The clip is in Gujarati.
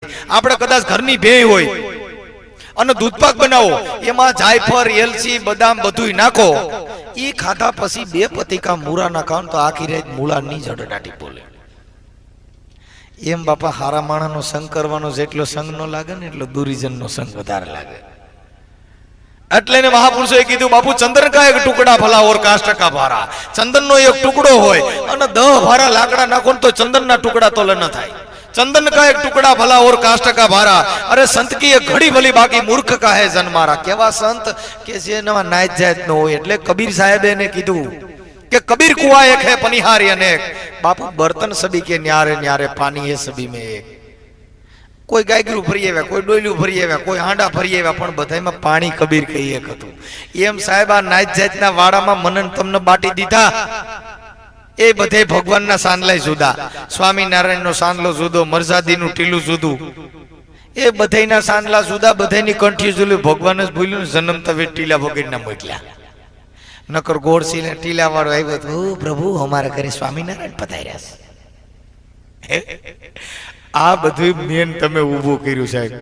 આપણે કદાચ ઘરની ભેંસ હોય અને દૂધપાક બનાવો, એમાં જાયફળ, એલચી, બદામ બધું નાખો, એ ખાધા પછી 2 પતિકા મૂરા ના ખાવ તો આખી રાત મૂળા ની જડડાટી બોલે. એમ બાપા હારા માણસનો સંગ કરવાનો જેટલો સંગ ન લાગે ને એટલો દુરીજનનો સંગ વધારે લાગે. એટલે ને મહાપુરુષોએ કીધું, બાપુ ચંદન કા એક ટુકડા ભલા ઓર 5% ભારા. ચંદનનો એક ટુકડો હોય અને 10 ભારા લાકડા નાખો તો ચંદનના ટુકડા તોલે ન થાય. चंदन का एक टुकड़ा भला और काष्ठ का भारा. अरे संत की एक घड़ी भली बाकी मूर्ख का है जन्मारा. केवा संत के जेना नाच जात न होय. એટલે कबीर साहेबे ने कीधु કે कबीर कुआ एक है पनिहारी अनेक. बापू बर्तन सभी के न्यारे न्यारे पानी है सभी में एक. कोई गायगरू भरी आव्या, कोई डोल्યું ભરી આવ્યા, કોઈ હાંડા ભરી આવ્યા, પણ બધાયમાં પાણી કબીર કહી એક હતું. એમ સાહેબ આ નાચ જાતના વાડામાં મનન તમને બાટી દીધા. એ બધે ભગવાનના સાંદલાય જુદા, સ્વામિનારાયણનો સાંદલો જુદો, મરજાદીનું ટીલું જુદું, એ બધાયના સાંદલા જુદા, બધાયની કંઠી જુદું. ભગવાન જ ભૂલ્યું ને જન્મ તવે ટીલા વગેરેના મોકલ્યા. નકર ગોળસી ને ટીલા વાળો આવ્યો તો, ઓ પ્રભુ અમારા ઘરે સ્વામિનારાયણ પધાર્યા છે. આ બધું મેન તમે ઊભું કર્યું સાહેબ.